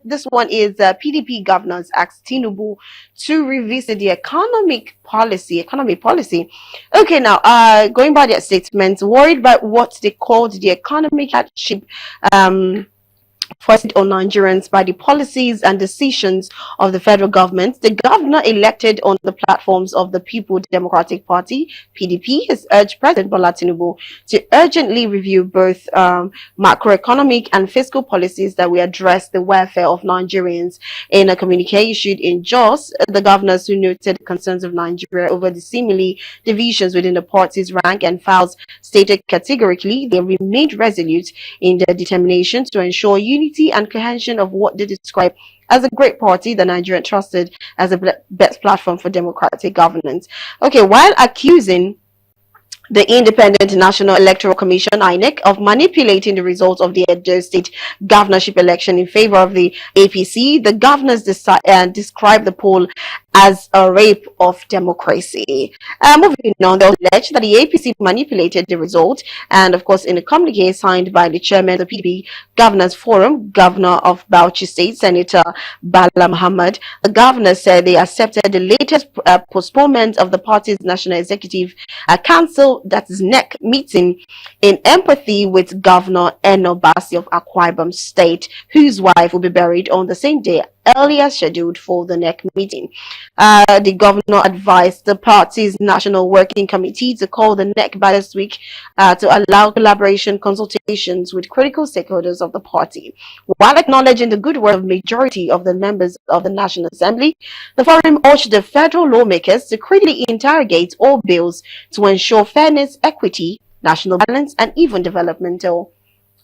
this one is PDP governors asked Tinubu to revisit the economy policy. Okay, now going by their statements, worried by what they called the economic hardship um forced on Nigerians by the policies and decisions of the federal government, the governor elected on the platforms of the People Democratic Party (PDP) has urged President Bola Tinubu to urgently review both macroeconomic and fiscal policies that will address the welfare of Nigerians. In a communique issued in Jos, the governors who noted concerns of Nigeria over the seemingly divisions within the party's rank and files stated categorically they remained resolute in their determination to ensure unity and cohesion of what they describe as a great party the Nigerian trusted as a best platform for democratic governance. Okay, while accusing the Independent National Electoral Commission (INEC) of manipulating the results of the Edo State governorship election in favor of the APC, the governors described the poll as a rape of democracy. Moving on, they alleged that the APC manipulated the result, and of course, in a communique signed by the chairman of the PDP Governors Forum, Governor of Bauchi State, Senator Bala Muhammad, the governor said they accepted the latest postponement of the party's national executive council, that is NEC, meeting in empathy with Governor Eno Basi of Akwa Ibom State, whose wife will be buried on the same day earlier scheduled for the NEC meeting. The governor advised the party's National Working Committee to call the NEC by this week to allow collaboration consultations with critical stakeholders of the party. While acknowledging the good work of majority of the members of the National Assembly, the forum urged the federal lawmakers to critically interrogate all bills to ensure fairness, equity, national balance, and even developmental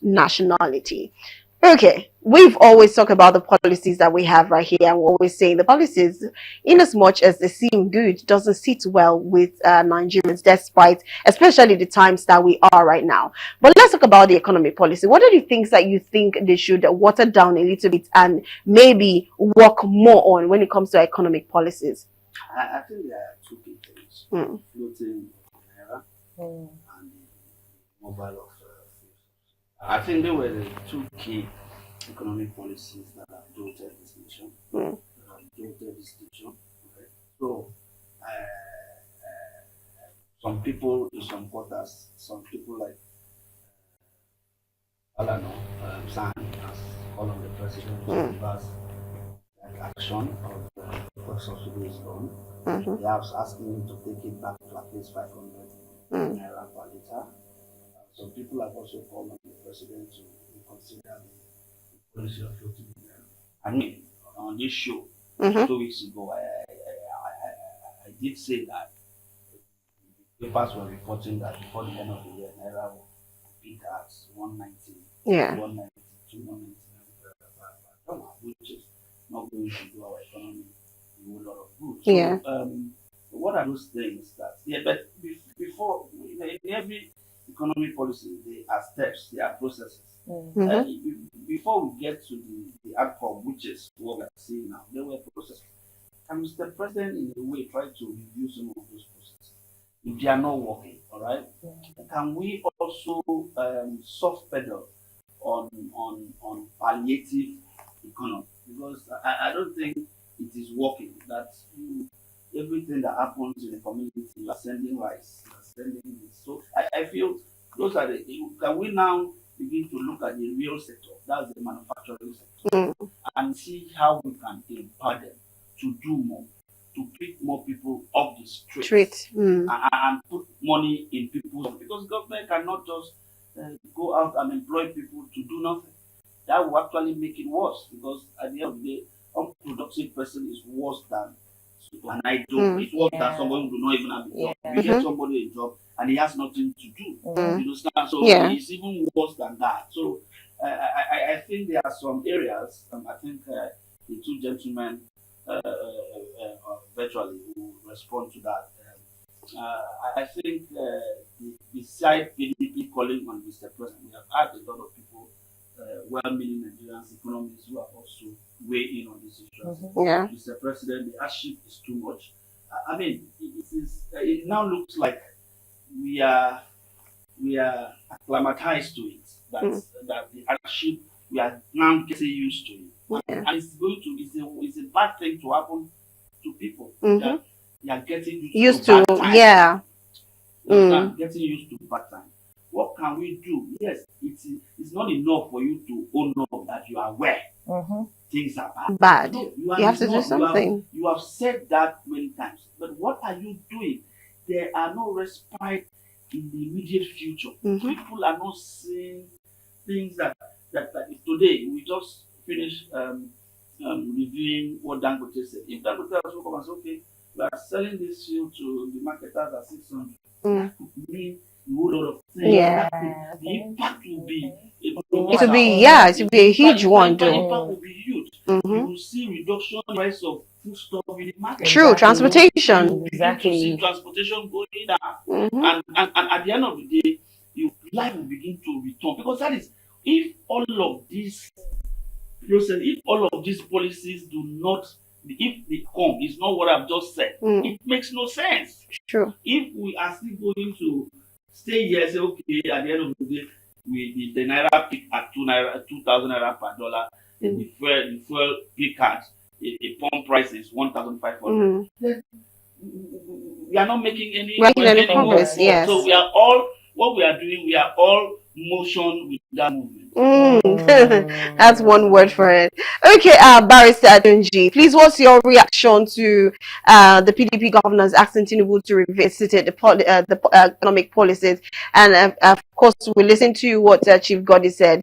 nationality. Okay, we've always talked about the policies that we have right here, and we're always saying the policies, in as much as they seem good, doesn't sit well with Nigerians, despite especially the times that we are right now. But let's talk about the economic policy. What are the things that you think they should water down a little bit and maybe work more on when it comes to economic policies? I think there are two key things: floating naira and the mobile of I think they were the two key economic policies that have jolted this nation. Okay? So, some people in some quarters, some people like Alano, San, as all of the president reverse action of the subsidy is gone. They are asking him to take it back to at least 500 naira per liter. Some people have also called on the president to reconsider the policy of floating naira. I mean, on this show 2 weeks ago, I did say that the papers were reporting that before the end of the year, naira will peak at 190, 192, 199, which is not going to do our economy a whole lot of good. So, what are those things that? But before in every economic policy, there are steps, there are processes. Before we get to the outcome, which is what we are seeing now, there were processes. And Mr. President, in a way, try to review some of those processes. If they are not working, all right, can we also soft pedal on palliative economy? Because I don't think it is working. That everything that happens in the community, you are sending rice, you are sending this. So I feel those are the. Can we now begin to look at the real sector? That's the manufacturing sector, and see how we can empower them to do more, to pick more people off the street, and put money in people's, because government cannot just go out and employ people to do nothing. That will actually make it worse, because at the end of the day, unproductive person is worse than an idle. It's worse than someone who do not even have a job. You get somebody a job and he has nothing to do. You understand? So it's even worse than that. So I think there are some areas, I think the two gentlemen virtually who respond to that. I think beside PDP calling on Mr. President, we have had a lot of people, well-meaning Nigerians, economists, who have also weighed in on this issue. Mr. President, the hardship is too much. I mean, it now looks like we are acclimatized to it. That the hardship, we are now getting used to it. and it's going to it's a bad thing to happen to people that they are getting used to bad time. yeah. Getting used to bad time. What can we do? Yes, it's not enough for you to own up that you are aware things are bad. Bad. No, You have to do something. You have said that many times. But what are you doing? There are no respite in the immediate future. People are not seeing things that today we just finished reviewing what Dangote said. If Dangote also come and say, okay, we are selling this fuel to the marketers at 600, that could mean a whole lot of things. Yeah. The impact will be it will be a huge one The though. impact will be huge. You will see reduction in price of foodstuff in the market. True, transportation. You begin to see transportation going down. And at the end of the day, your life will begin to return. Because that is, if all of these process, if all of these policies do not, if they come, it's not what I've just said, it makes no sense. True. If we are still going to stay here and say, okay, at the end of the day, the naira peak at 2,000 naira per dollar, the fuel peak at a pump price is 1,500. We are not making any progress. Yes. So we are all what we are doing. We are all motion with that movement. That's one word for it. Okay, Barrister Atunji, please, what's your reaction to the PDP governors asking Tinubu to revisit the economic policies? And of course, we listen to what Chief Godi said.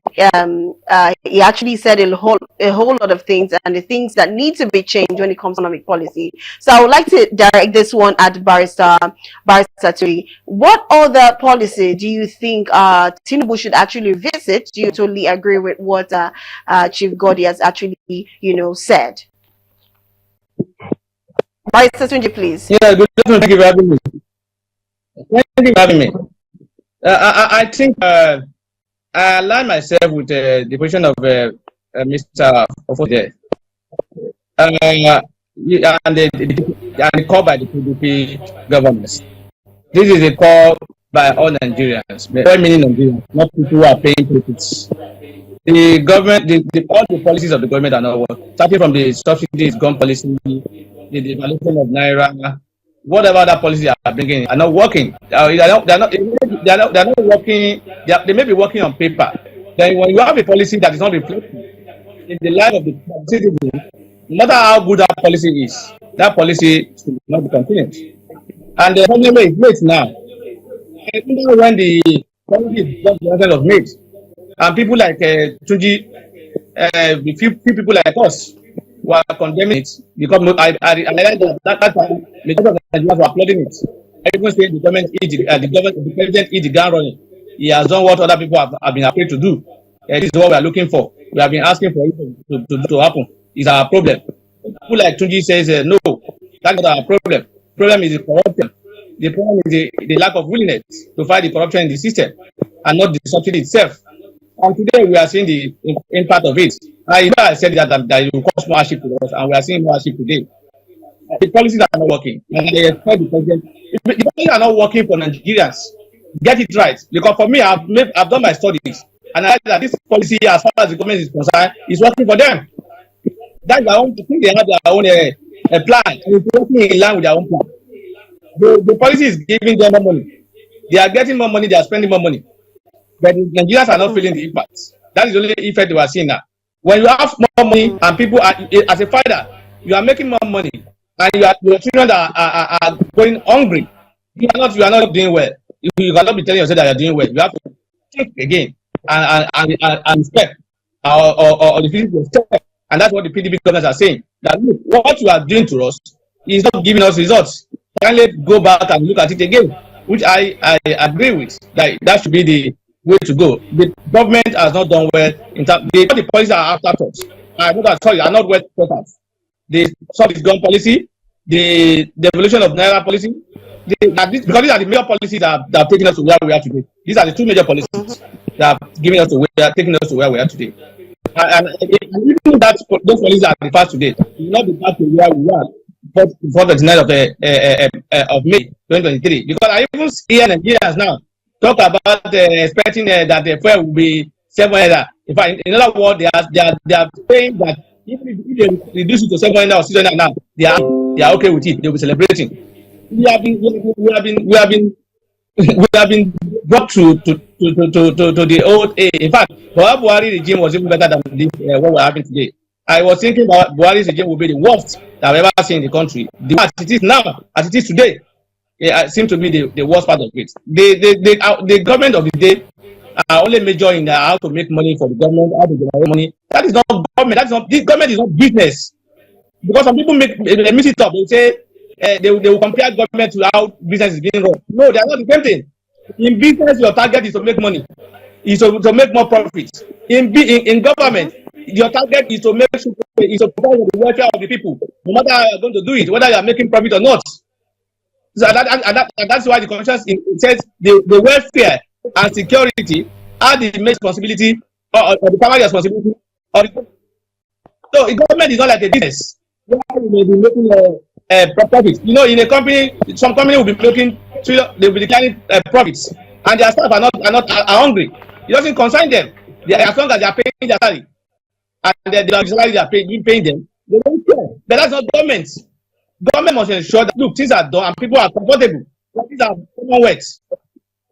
He actually said a whole lot of things, and the things that need to be changed when it comes to economic policy. So I would like to direct this one at Barrister Atunji. What other policy do you think Tinubu should actually visit? Do you totally agree with what Chief Godi has actually, said? Barrister Atunji, please. Yeah, good afternoon. Thank you for having me. Thank you for having me. I think I align myself with the position of Mr. Ofode. And the call by the PDP governments. This is a call by all Nigerians, meaning Nigerians, not people who are paying profits. The government, all the policies of the government are not working. Starting from the subsidies, gun policy, the devaluation of naira, whatever other policies are bringing are not working. They're not working. They may be working on paper. Then when you have a policy that is not reflecting in the life of the citizen, no matter how good that policy is, that policy should not be continued. And the problem is late now. I remember when the policy was made, and people like Tunji, few people like us were condemning it because I realized that time because of Nigerians were applauding it. Everyone saying the president is the ground running. He has done what other people have been afraid to do. This is what we are looking for. We have been asking for it to happen. It's our problem. People like Tunji says no, that's not our problem. The problem is the corruption. The problem is the lack of willingness to fight the corruption in the system and not the subsidy itself. And today we are seeing the impact of it. I said that it will cause more hardship to us, and we are seeing more hardship today. The policies are not working, and they expect the president. If the policies are not working for Nigerians, get it right. Because for me, I've done my studies, and I know that this policy, as far as the government is concerned, is working for them. That's their own. I think they have their own plan, and it's working in line with their own plan. The policy is giving them more money. They are getting more money. They are spending more money. But the Nigerians are not feeling the impact. That is the only effect we are seeing now. When you have more money and people are, as a father, you are making more money and your children are going hungry. You are not doing well. You cannot be telling yourself that you are doing well. You have to think again and step or defeat your step. And that's what the PDP governors are saying. That look, what you are doing to us is not giving us results. Finally, go back and look at it again, which I agree with. That should be the way to go. The government has not done well in terms. The policies are afterthoughts. Are not well thought out. The subsidy gun policy, the devolution of naira policy, because these are the major policies that have taken us to where we are today. These are the two major policies that have taken us to where we are today. And even those policies are the first today. We will not be back to where we are before the 29th of May 2023. Because I even hear Nigerians now talk about expecting that the fuel will be 700. In fact, in other words, they are saying that if they reduce it to 700 or 600 now, they are okay with it. They'll be celebrating. We have been brought to the old age. In fact, Buhari regime was even better than this, what we're having today. I was thinking that Buhari's regime will be the worst that I've ever seen in the country. As it is now, as it is today, it seems to be the worst part of it. The government of the day are only majoring in how to make money for the government, how to generate money. That is not government. That is not, this government is not business. Because some people mix it up. They say they will compare government to how business is being run. No, they are not the same thing. In business, your target is to make money, is to make more profits. In government, your target is to provide the welfare of the people, no matter how you are going to do it, whether you are making profit or not. So that's why the constitution says the welfare and security are the main responsibility or the primary responsibility of the. So the government is not like a business where you may be making profits. You know, in a company, some company will be making, they will be declining profits, and their staff are hungry. It doesn't concern them. As long as they are paying their salary and the salary they are paying them, they don't care. But that's not government. Government must ensure that look, things are done and people are comfortable. These are commonwealth.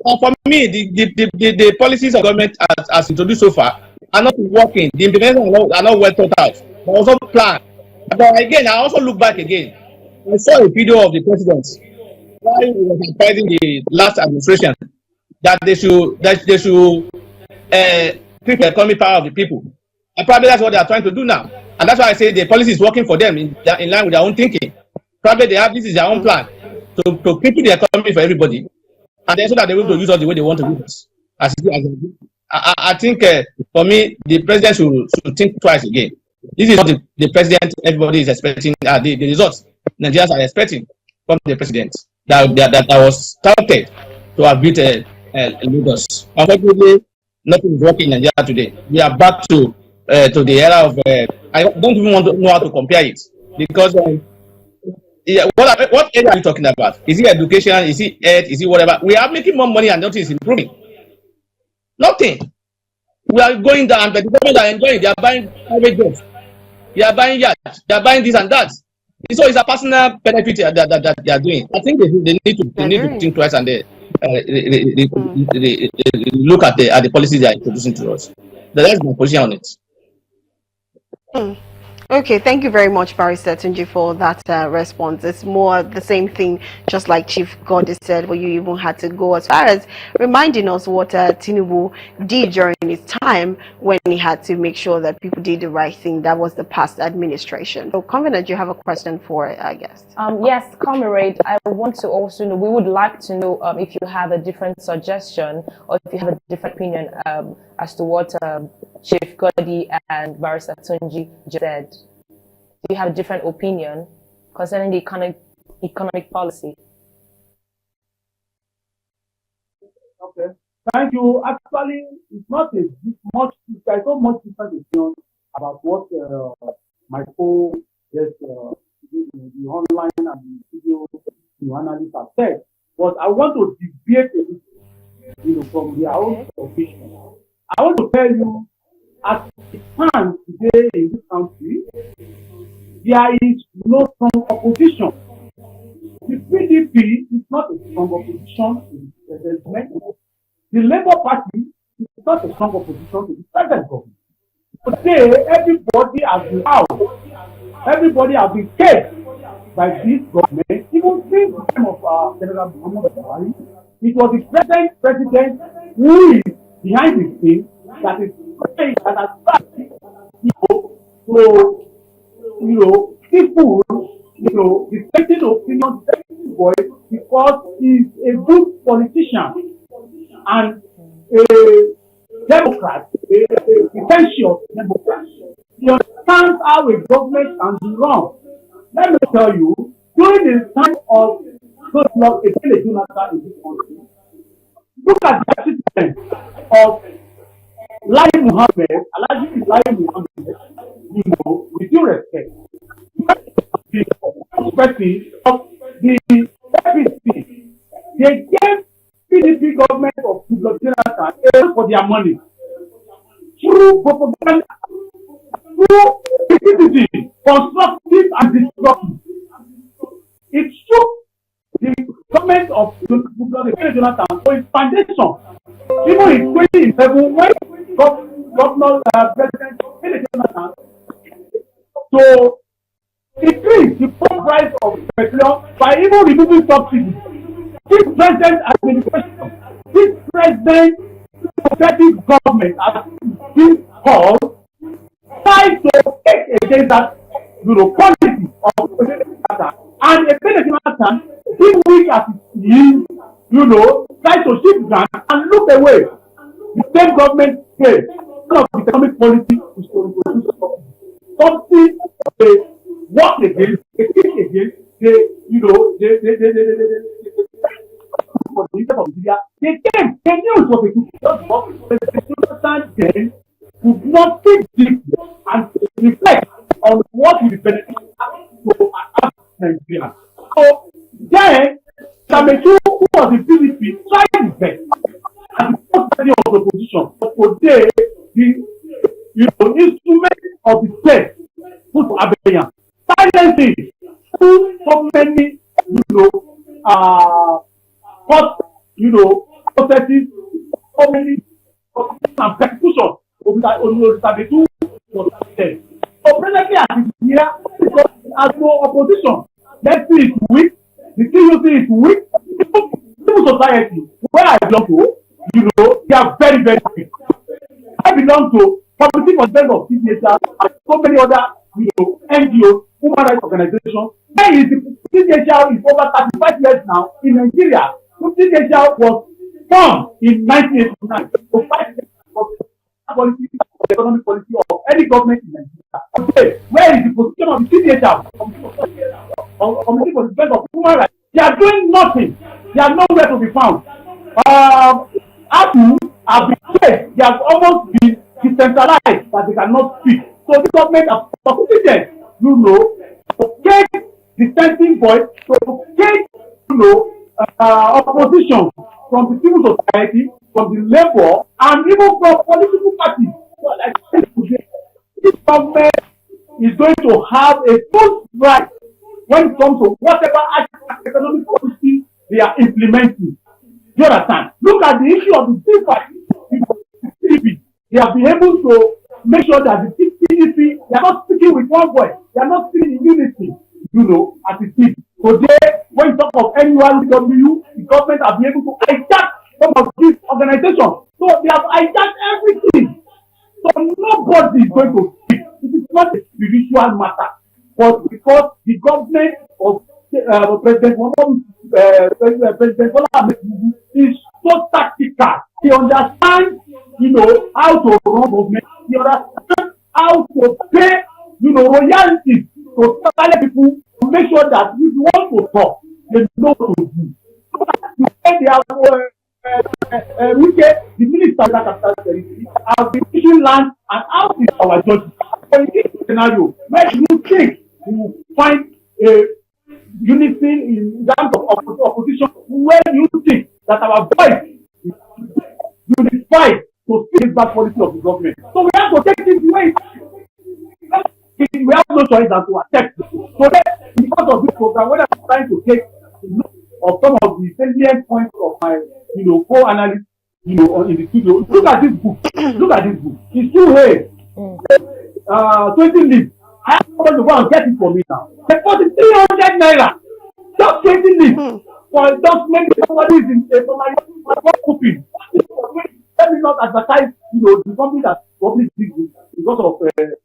For me, the policies of government as introduced so far are not working. The implementation are not well thought out. But also planned. But again, I also look back again. I saw a video of the president while he was advising the last administration that they should keep the economic power of the people. And probably that's what they are trying to do now. And that's why I say the policy is working for them in line with their own thinking. Probably they have this is their own plan to cripple the economy for everybody, and then so that they will use us the way they want to use us. I think for me, the president should think twice again. This is not the president everybody is expecting. The results Nigerians are expecting from the president that was touted to have beat Lagos. Unfortunately, nothing is working in Nigeria today. We are back to the era of. I don't even want to know how to compare it because. What area are you talking about? Is it education? Is it health? Is it whatever? We are making more money and nothing is improving. Nothing. We are going down, but the government are enjoying. They are buying private jobs. They are buying yachts. They are buying this and that. So it's a personal benefit that they are doing. I think they need to think twice and they look at the policies they are introducing to us. That's my position on it. Okay, thank you very much, Barrister Tunji, for that response. It's more the same thing, just like Chief Goddess said, but you even had to go as far as reminding us what Tinubu did during his time when he had to make sure that people did the right thing. That was the past administration. So, Convener, you have a question for our guest? Yes, Comrade, I want to also know, we would like to know if you have a different suggestion or if you have a different opinion as to what Chief Godi and Barrister Tunji said. Do you have a different opinion concerning the economic policy? Okay, thank you. Actually, it's not there's not much different opinion about what my the online and the video analysts have said. But I want to debate a little, from their own opinion. I want to tell you, as it stands today in this country, there is no strong opposition. The PDP is not a strong opposition to the president. The Labour Party is not a strong opposition to the present government. Today, everybody has been out. Everybody has been kept by this government. Even since the time of General Muhammad Buhari, it was the present president who is behind the scenes that is that has started people, respecting opinion, respecting voice, because he's a good politician and a Democrat, a pretentious Democrat. He understands how a government can be run. Let me tell you, during the time of Goodluck Jonathan in this country, look at the assistance of Lai Mohammed, Alhaji Lai Mohammed, with due respect. The perspective of the APC, they gave PDP government of Goodluck Jonathan for their money through propaganda, through constructive and destructive. It shook the government of Jonathan for its foundation. Even in 2011, when Governor President Jonathan to increase the price of petroleum by even removing subsidies. This present administration, this present progressive government, as this called, tries to take against that policy of Jonathan. And a Jonathan, being weak as he is, tries to shift ground and look away. The same government says of the economic policy is to introduce something they work against, they think against, they came, they knew it was a good President then could not think deeply and reflect on what will be beneficial to Nigeria. So then, Sametu, who was the PDP, tried his best as the first president of the opposition. But today, the instrument of the state put to abeyance. Silencing so many, processes, so many and persecution of Sametu was dead. So presently, as it is here, because as no opposition, let's see it's weak, the TUC is weak, civil society, where I belong to, they are very, very weak. I belong to Committee for Defense of CDHR and so many other, NGOs, human rights organizations. Where is the CDHR is over 35 years now in Nigeria. So CDHR was formed in 1989 to fight policy, the economic policy of any government in Nigeria. Okay, where is the position of the CDHR, Committee for Defense of Human Rights? They are doing nothing. They are nowhere to be found. APU have been placed. They have almost been decentralized that they cannot speak. So the government has sufficient, to take dissenting voice, to take, opposition from the civil society, from the labor, and even from political parties. So like this government is going to have a full right when it comes to whatever economic policy they are implementing. You understand? Look at the issue of the PDP. They have been able to make sure that the PDP, they are not speaking with one voice. They are not speaking in unity, as it is. Today, when you talk of NURW, the government have been able to hijack some of these organizations. So they have hijacked everything. So nobody is going to speak. It is not a spiritual matter. But because the government of President Bola Ahmed Tinubu is so tactical. He understands, how to run government. He understands how to pay, royalties to silent people to make sure that if you want to talk, they know what to do. So that they have the minister of capital territory have been issuing land and how is our judges. So in this scenario, where do you think we will find a unity in terms of opposition? Where do you think that our voice is unified to see this bad policy of the government? So we have to take this way. We have no choice than to accept it. So then, because of this program, when I'm trying to take note of some of the salient points of my, co-analysts, in the studio, look at this book. Look at this book. It's 20 leaves. I have to go and get it for me now. The 300 naira. Just 20 leaves. For just maybe somebody is in a copy. Let me not advertise, the company that published this book because of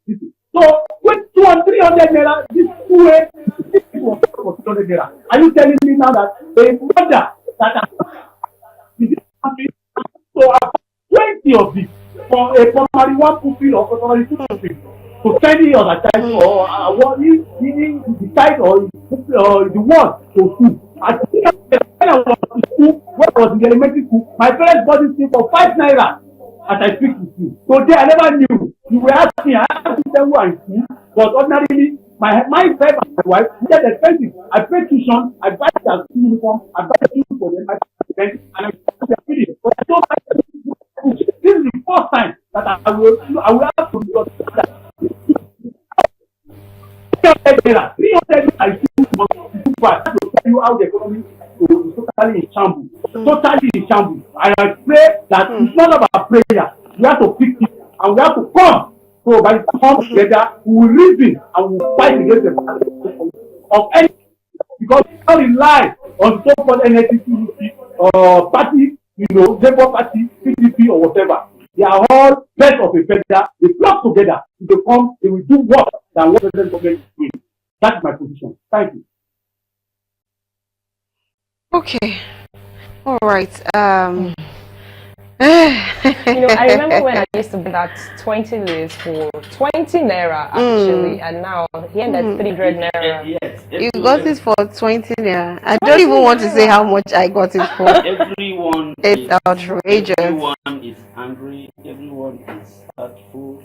this. So, with 300 naira, this two-way, this was 300 naira. Are you telling me now that a mother that in this country, so 20 of this for a primary one pupil or primary two pupil to 20 years at time or what is the side or the one to two. When I was in school, when I was in the elementary school, my parents bought this thing for 5 naira. As I speak with you. Today I never knew. You were asking, I asked them who are in school, but ordinarily myself and my wife, we get expensive. I pay tuition, I buy their school uniform, I buy shoes for them, I pay them, and I pay their feeding. But I don't buy this is the first time that I will have to do that. naira. 300 I think must be too fast to tell you how the economy is totally in shambles. Totally in shambles. And I pray that it's not about prayer. We have to fix it and we have to come. So by the time we come together, we will reason and we will fight against the of any, because we don't rely on so-called NSCC or party, Labour Party, PDP or whatever. They are all best of a feather. They flock together. If they come, they will do worse than what the present government is doing. That's my position. Thank you. Okay. All right. I remember when I used to buy that 20 list for 20 naira actually, and now he ended 300 naira. Yes, You got it for 20 naira. I don't even want to say how much I got it for. everyone It's outrageous. Everyone is angry. Everyone is hurtful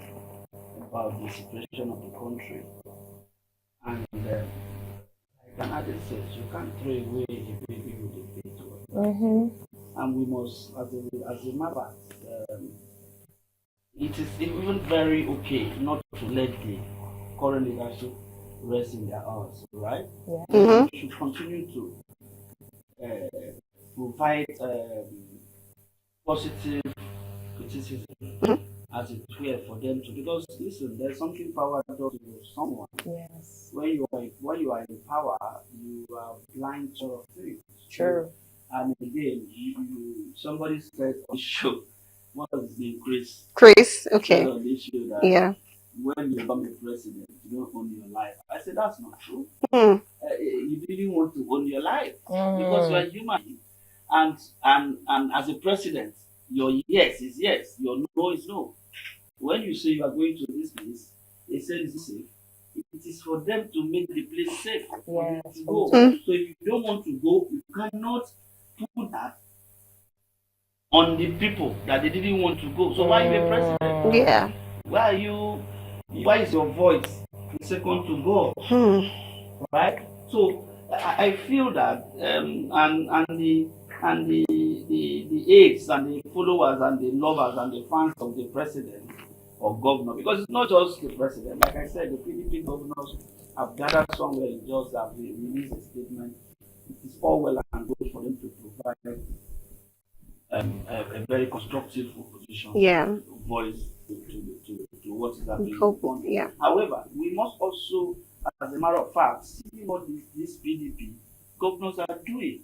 about the situation of the country. And like an addict says, you can't throw away a baby with a bathwater. And we must, as a matter, it is even very okay not to let the current leadership rest in their arms, right? Yeah. We should continue to provide positive criticism as it were for them to, because listen, there's something power does to someone. Yes. When you are in power, you are blind to of things. True. And again, somebody said on the show, what was his name, Chris? Chris, okay. On the show that Yeah. when you become a president, you don't own your life. I said that's not true. You didn't want to own your life because you are human. And as a president, your yes is yes, your no is no. When you say you are going to this place, they say it's safe. It is for them to make the place safe for you to go. So if you don't want to go, you cannot put that on the people that they didn't want to go. So why are you a president? Yeah. Why is your voice the second to go? Right? So I feel that the aides and the followers and the lovers and the fans of the president or governor, because it's not just the president. Like I said, the PDP governors have gathered somewhere in just have released a statement. It is all well and good for them to provide a very constructive opposition voice to what is happening. Yeah. However, we must also, as a matter of fact, see what these PDP governors are doing.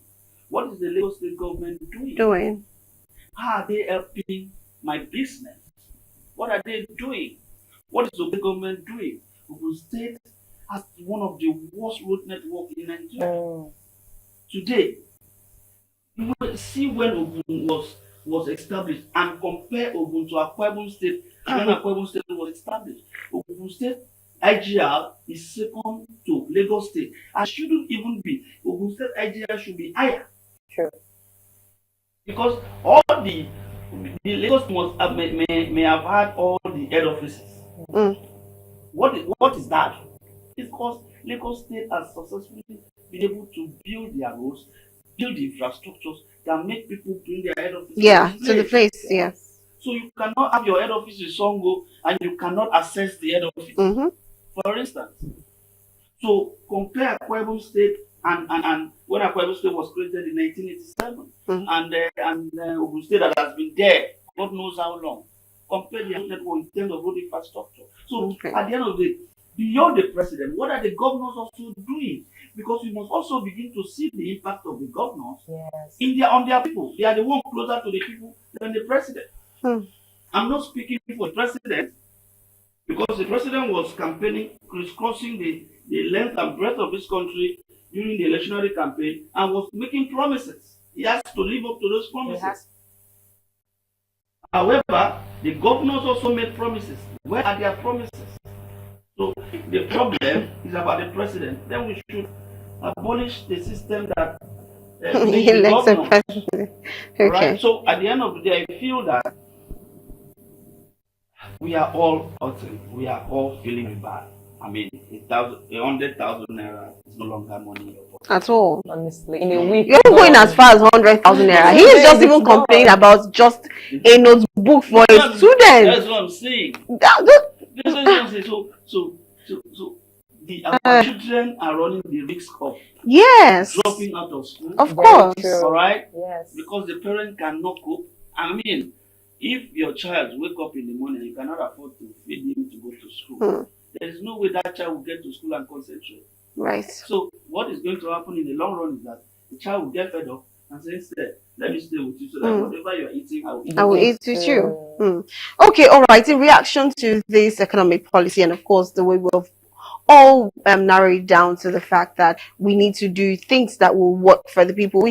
What is the Lagos State government doing? How are they helping my business? What are they doing? What is the government doing? Ogun State has one of the worst road networks in Nigeria. Today, you will see when Ogun was established and compare Ogun to Akwa Ibom State when Akwa Ibom State was established. Ogun State IGR is second to Lagos State. And shouldn't even be. Ogun State IGR should be higher. Sure. Because all the Lagos must have, may have had all the head offices. What is that? It's because Lagos State has successfully been able to build their roads, build the infrastructures that make people bring their head offices to the place. Yeah. So you cannot have your head office in Songo and you cannot access the head office. For instance. So compare Akwa Ibom State and when Akwa Ibom State was created in 1987 and Ogun State that has been there God knows how long. Compare the network in terms of road infrastructure. So at the end of the day, beyond the president, what are the governors also doing? Because we must also begin to see the impact of the governors on their people. They are the one closer to the people than the president. I'm not speaking for the president because the president was campaigning, crisscrossing the length and breadth of this country during the electionary campaign and was making promises. He has to live up to those promises. However, the governors also made promises. Where are their promises? So the problem is about the president. Then we should abolish the system that elects a president. Okay. Right? So at the end of the day, I feel that we are all hurting. We are all feeling bad. I mean, 100,000 naira is no longer money at all. Honestly, in a week, you're going as far as 100,000 naira. He is just even complaining about just a notebook for a student. That's what I'm saying. That's what I'm saying. So our children are running the risk of yes, dropping out of school. of Very course. true. All right? Yes. Because the parent cannot cope. I mean, if your child wake up in the morning, you cannot afford to feed him to go to school. There is no way that child will get to school and concentrate. Right. So what is going to happen in the long run is that the child will get fed up and say, let me stay with you so that whatever you are eating, I will eat with you. Okay, all right. In reaction to this economic policy, and of course the way we've all narrowed down to the fact that we need to do things that will work for the people, we